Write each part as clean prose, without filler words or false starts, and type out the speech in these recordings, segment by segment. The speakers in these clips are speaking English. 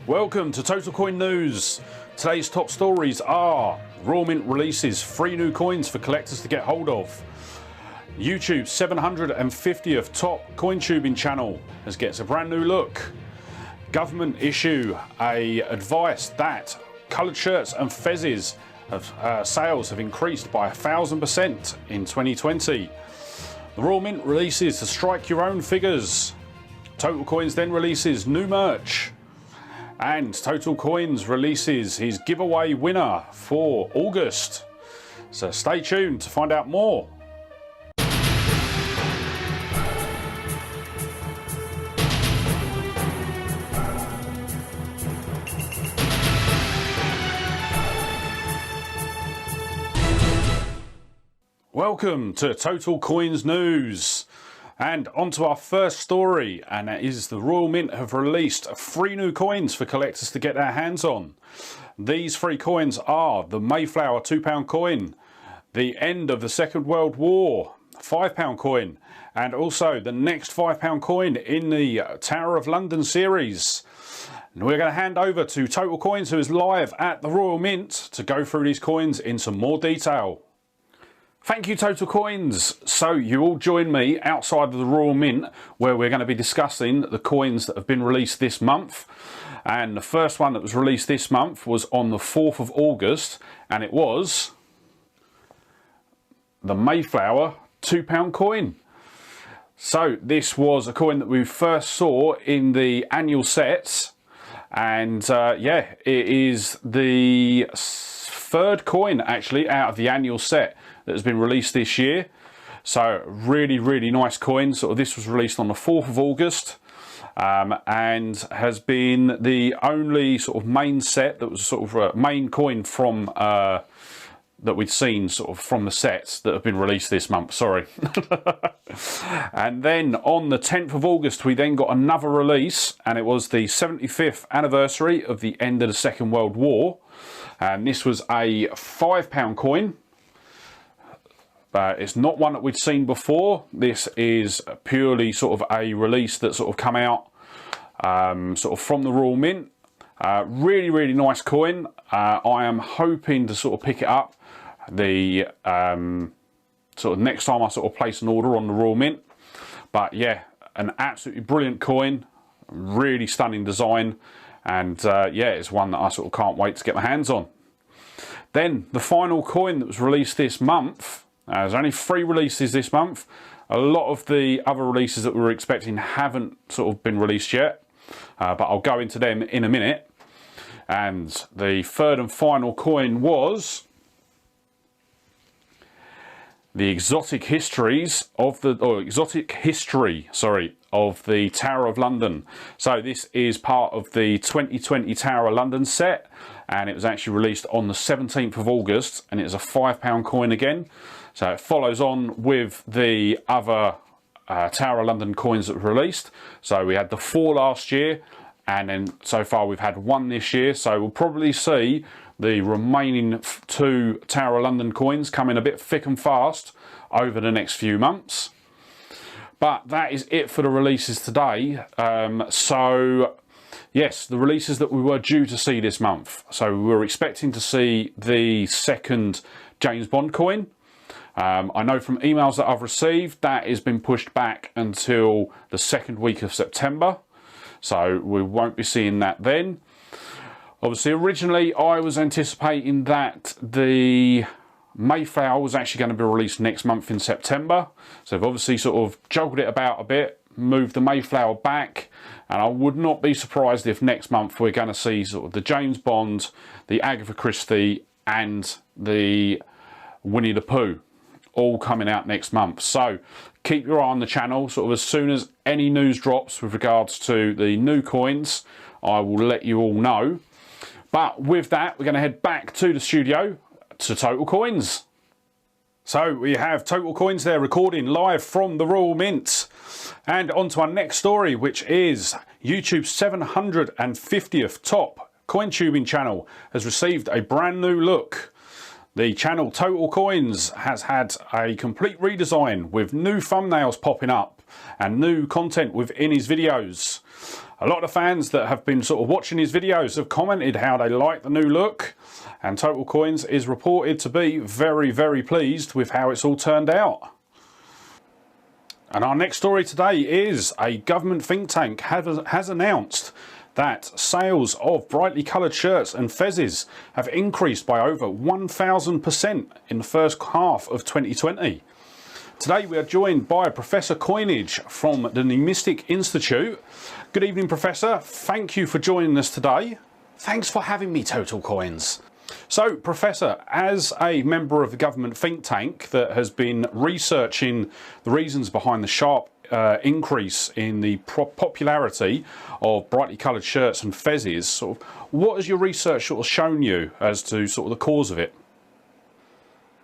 Welcome to Total Coin News. Today's top stories are Royal Mint releases 3 new coins for collectors to get hold of. YouTube's 750th top coin tubing channel gets a brand new look. Government issue a advice that coloured shirts and fezzes sales have increased by 1,000% in 2020. The Royal Mint releases the Strike Your Own figures. Total Coins then releases new merch. And Total Coins releases his giveaway winner for August. So stay tuned to find out more. Welcome to Total Coins News. And on to our first story, and that is the Royal Mint have released 3 new coins for collectors to get their hands on. These 3 coins are the Mayflower £2 coin, the end of the Second World War £5 coin, and also the next £5 coin in the Tower of London series. And we're going to hand over to Total Coins, who is live at the Royal Mint, to go through these coins in some more detail. Thank you, Total Coins. So you all join me outside of the Royal Mint, where we're going to be discussing the coins that have been released this month. And the first one that was released this month was on the 4th of August, and it was the Mayflower £2 coin. So this was a coin that we first saw in the annual sets, and yeah, it is the 3rd coin actually out of the annual set that has been released this year. So really nice coin. Sort of this was released on the 4th of August, and has been the only sort of main set that was sort of a main coin from that we'd seen sort of from the sets that have been released this month, sorry. And then on the 10th of August we then got another release, and it was the 75th anniversary of the end of the Second World War, and this was a £5 coin. It's not one that we'd seen before. This is purely sort of a release that sort of come out sort of from the Royal Mint. Really nice coin. I am hoping to sort of pick it up the sort of next time I sort of place an order on the Royal Mint. But yeah, an absolutely brilliant coin, really stunning design, and yeah, it's one that I sort of can't wait to get my hands on. Then the final coin that was released this month. There's only 3 releases this month. A lot of the other releases that we were expecting haven't sort of been released yet, but I'll go into them in a minute. And the 3rd and final coin was the exotic history of the Tower of London. So this is part of the 2020 Tower of London set, and it was actually released on the 17th of August, and it's a £5 coin again. So it follows on with the other Tower of London coins that were released. So we had the 4 last year, and then so far we've had 1 this year. So we'll probably see the remaining 2 Tower of London coins coming a bit thick and fast over the next few months. But that is it for the releases today. So yes, the releases that we were due to see this month. So we were expecting to see the 2nd James Bond coin. I know from emails that I've received that has been pushed back until the 2nd week of September. So we won't be seeing that then. Obviously, originally I was anticipating that the Mayflower was actually going to be released next month in September. So I've obviously sort of juggled it about a bit, moved the Mayflower back, and I would not be surprised if next month we're going to see sort of the James Bond, the Agatha Christie, and the Winnie the Pooh all coming out next month. So keep your eye on the channel. Sort of as soon as any news drops with regards to the new coins, I will let you all know. But with that, we're going to head back to the studio to Total Coins. So we have Total Coins there recording live from the Royal Mint. And on to our next story, which is YouTube's 750th top coin tubing channel has received a brand new look. The channel Total Coins has had a complete redesign with new thumbnails popping up and new content within his videos. A lot of fans that have been sort of watching his videos have commented how they like the new look, and Total Coins is reported to be very, very pleased with how it's all turned out. And our next story today is a government think tank has announced that sales of brightly coloured shirts and fezzes have increased by over 1,000% in the first half of 2020. Today we are joined by Professor Coinage from the Numismatic Institute. Good evening, Professor. Thank you for joining us today. Thanks for having me, Total Coins. So, Professor, as a member of the government think tank that has been researching the reasons behind the sharp increase in the popularity of brightly coloured shirts and fezzes, sort of, what has your research sort of shown you as to sort of the cause of it?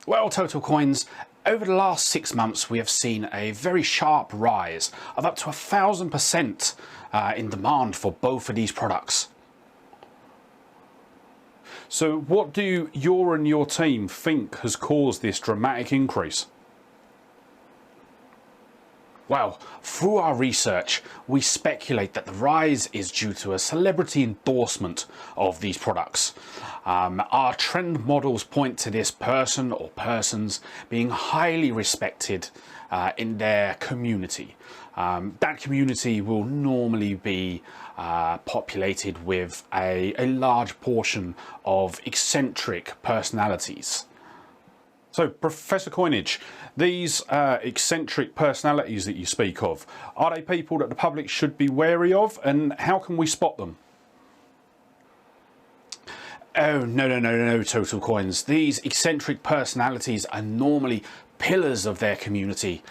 Well, Total Coins, over the last 6 months we have seen a very sharp rise of up to 1,000% in demand for both of these products. So what do you and your team think has caused this dramatic increase? Well, through our research, we speculate that the rise is due to a celebrity endorsement of these products. Our trend models point to this person or persons being highly respected in their community. That community will normally be populated with a large portion of eccentric personalities. So, Professor Coinage, these eccentric personalities that you speak of, are they people that the public should be wary of, and how can we spot them? Oh, no, Total Coins. These eccentric personalities are normally pillars of their community.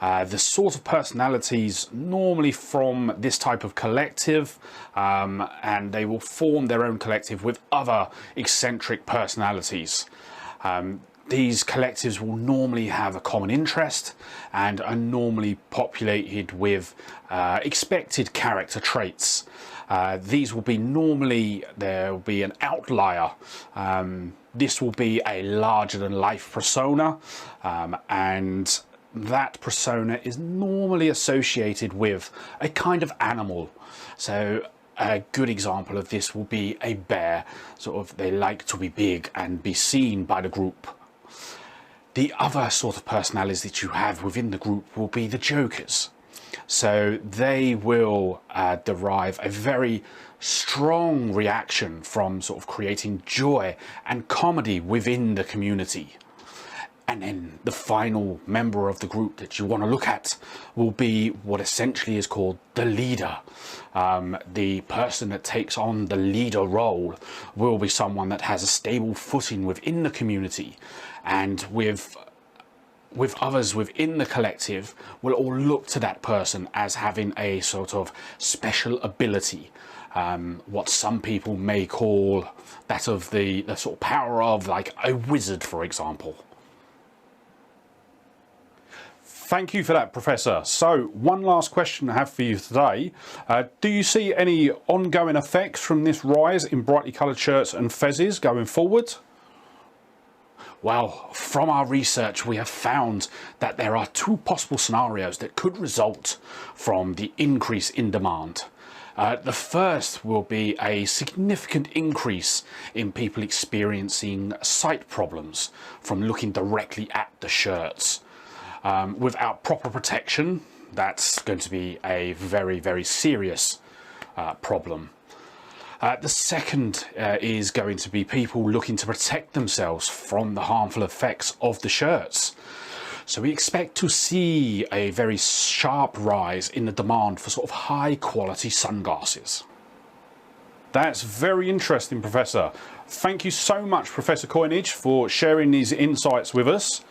The sort of personalities normally from this type of collective, and they will form their own collective with other eccentric personalities. These collectives will normally have a common interest and are normally populated with expected character traits. These will be normally, there will be an outlier. This will be a larger than life persona, and that persona is normally associated with a kind of animal. So a good example of this will be a bear. Sort of, they like to be big and be seen by the group. The other sort of personalities that you have within the group will be the jokers. So they will derive a very strong reaction from sort of creating joy and comedy within the community. And then the final member of the group that you want to look at will be what essentially is called the leader. The person that takes on the leader role will be someone that has a stable footing within the community, and with others within the collective will all look to that person as having a sort of special ability. What some people may call that of the sort of power of like a wizard, for example. Thank you for that, Professor. So, one last question I have for you today. Do you see any ongoing effects from this rise in brightly coloured shirts and fezzes going forward? Well, from our research, we have found that there are two possible scenarios that could result from the increase in demand. The first will be a significant increase in people experiencing sight problems from looking directly at the shirts. Without proper protection, that's going to be a very, very serious problem. The second is going to be people looking to protect themselves from the harmful effects of the shirts. So we expect to see a very sharp rise in the demand for sort of high quality sunglasses. That's very interesting, Professor. Thank you so much, Professor Coinage, for sharing these insights with us.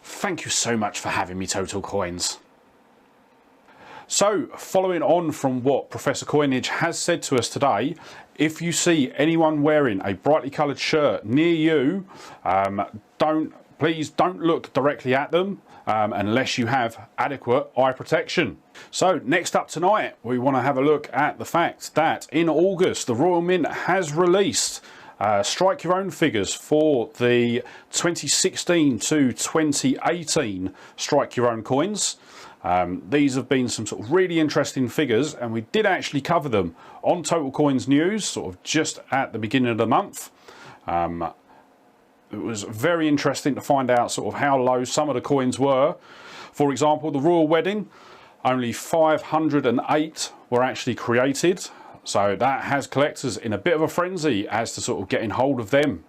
Thank you so much for having me, Total Coins. So, following on from what Professor Coinage has said to us today, if you see anyone wearing a brightly coloured shirt near you, please don't look directly at them unless you have adequate eye protection. So, next up tonight, we want to have a look at the fact that in August, the Royal Mint has released strike your own figures for the 2016 to 2018 strike your own coins. These have been some sort of really interesting figures, and we did actually cover them on Total Coins News, sort of just at the beginning of the month. It was very interesting to find out sort of how low some of the coins were. For example, the Royal Wedding, only 508 were actually created. So that has collectors in a bit of a frenzy as to sort of getting hold of them.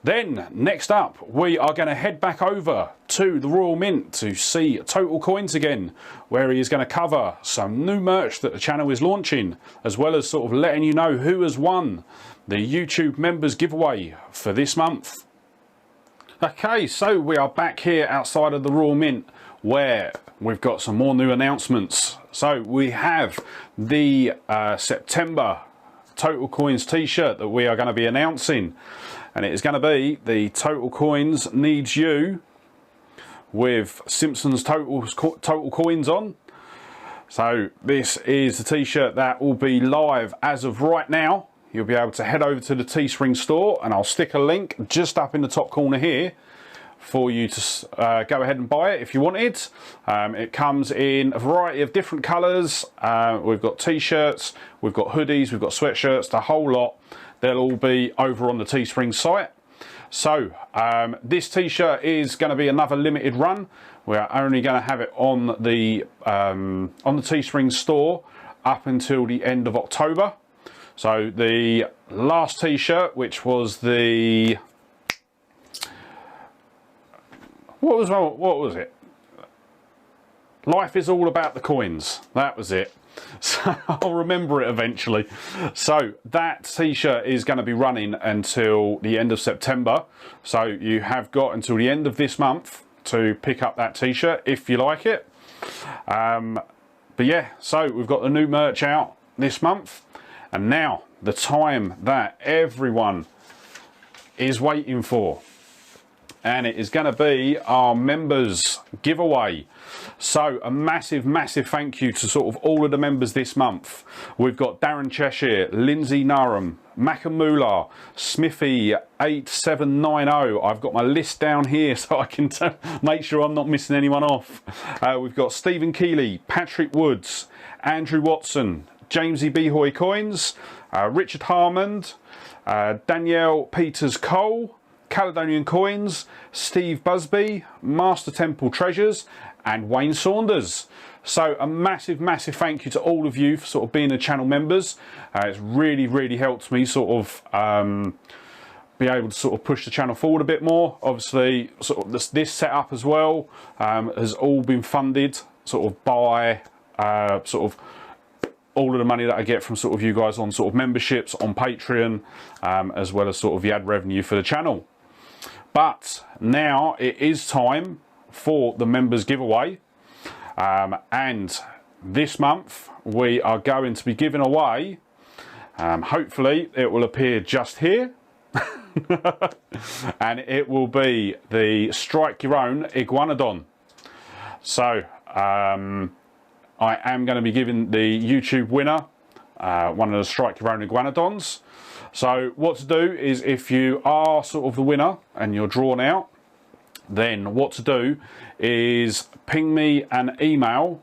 Then, next up, we are going to head back over to the Royal Mint to see Total Coins again, where he is going to cover some new merch that the channel is launching, as well as sort of letting you know who has won the YouTube members giveaway for this month. Okay, so we are back here outside of the Royal Mint, where we've got some more new announcements. So we have the September Total Coins t-shirt that we are going to be announcing, and it is going to be the Total Coins Needs You with Simpsons Total Coins on. So this is the t-shirt that will be live as of right now. You'll be able to head over to the Teespring store, and I'll stick a link just up in the top corner here for you to go ahead and buy it if you want it. It comes in a variety of different colours. We've got t-shirts, we've got hoodies, we've got sweatshirts, the whole lot. They'll all be over on the Teespring site. So this t-shirt is going to be another limited run. We're only going to have it on the Teespring store up until the end of October. So the last t-shirt, which was the what was it? Life is all about the coins. That was it. So I'll remember it eventually. So that t-shirt is going to be running until the end of September. So you have got until the end of this month to pick up that t-shirt if you like it. But yeah, so we've got the new merch out this month. And now, the time that everyone is waiting for. And it is going to be our members giveaway. So a massive, massive thank you to sort of all of the members this month. We've got Darren Cheshire, Lindsay Nurum, Makamula, Smithy 8790. I've got my list down here so I can make sure I'm not missing anyone off. We've got Stephen Keeley, Patrick Woods, Andrew Watson, Jamesy Behoy Coins, Richard Harmond, Danielle Peters Cole, Caledonian Coins, Steve Busby, Master Temple Treasures, and Wayne Saunders. So a massive, massive thank you to all of you for sort of being the channel members. It's really, really helped me sort of be able to sort of push the channel forward a bit more. Obviously, sort of this setup as well has all been funded sort of by sort of all of the money that I get from sort of you guys on sort of memberships on Patreon, as well as sort of the ad revenue for the channel. But now it is time for the members giveaway, and this month we are going to be giving away, hopefully it will appear just here, and it will be the Strike Your Own Iguanodon. So I am going to be giving the YouTube winner one of the Strike Your Own Iguanodons. So what to do is, if you are sort of the winner and you're drawn out, then what to do is ping me an email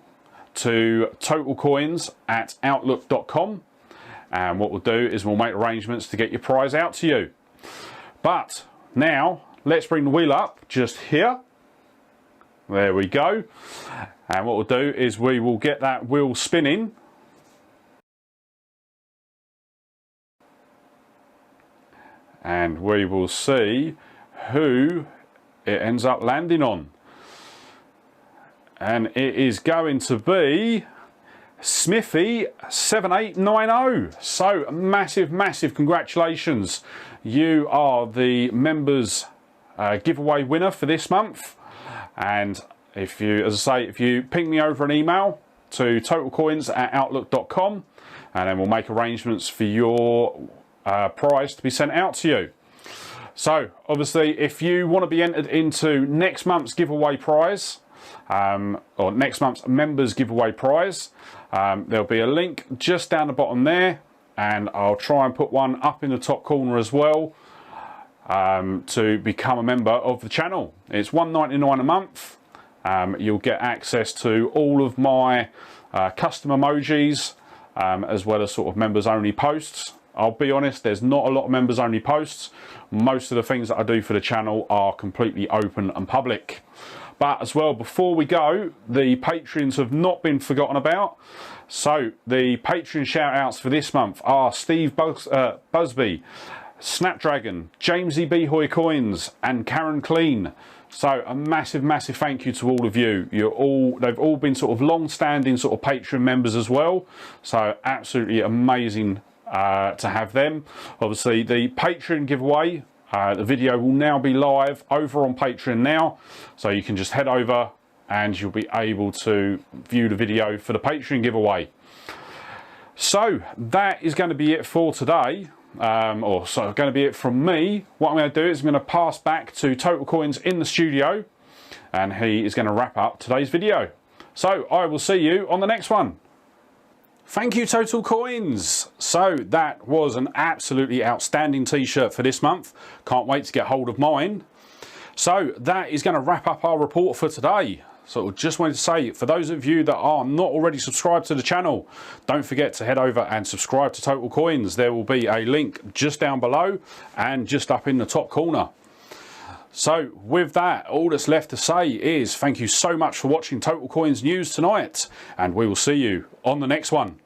to totalcoins@outlook.com, and what we'll do is we'll make arrangements to get your prize out to you. But now let's bring the wheel up just here. There we go. And what we'll do is we will get that wheel spinning. And we will see who it ends up landing on. And it is going to be Smithy 7890. So massive, massive congratulations. You are the members giveaway winner for this month. And if you, as I say, if you ping me over an email to totalcoins@outlook.com, and then we'll make arrangements for your prize to be sent out to you. So obviously, if you want to be entered into next month's giveaway prize, or next month's members giveaway prize, there'll be a link just down the bottom there, and I'll try and put one up in the top corner as well, to become a member of the channel. It's $1.99 a month, You'll get access to all of my custom emojis, as well as sort of members only posts. I'll be honest, there's not a lot of members only posts. Most of the things that I do for the channel are completely open and public. But as well, before we go, the Patreons have not been forgotten about. So the Patreon shout outs for this month are Steve Busby, Snapdragon, Jamesy B Hoy Coins and Karen Clean. So a massive thank you to all of you. They've all been sort of long-standing sort of Patreon members as well. So absolutely amazing to have them. Obviously the Patreon giveaway, the video will now be live over on Patreon now. So you can just head over and you'll be able to view the video for the Patreon giveaway. So that is going to be it for today. Going to be it from me. What I'm going to do is I'm going to pass back to Total Coins in the studio, and he is going to wrap up today's video. So I will see you on the next one. Thank you, Total Coins. So that was an absolutely outstanding t-shirt for this month. Can't wait to get hold of mine. So that is going to wrap up our report for today. So just wanted to say, for those of you that are not already subscribed to the channel, don't forget to head over and subscribe to Total Coins. There will be a link just down below and just up in the top corner. So with that, all that's left to say is thank you so much for watching Total Coins News tonight, and we will see you on the next one.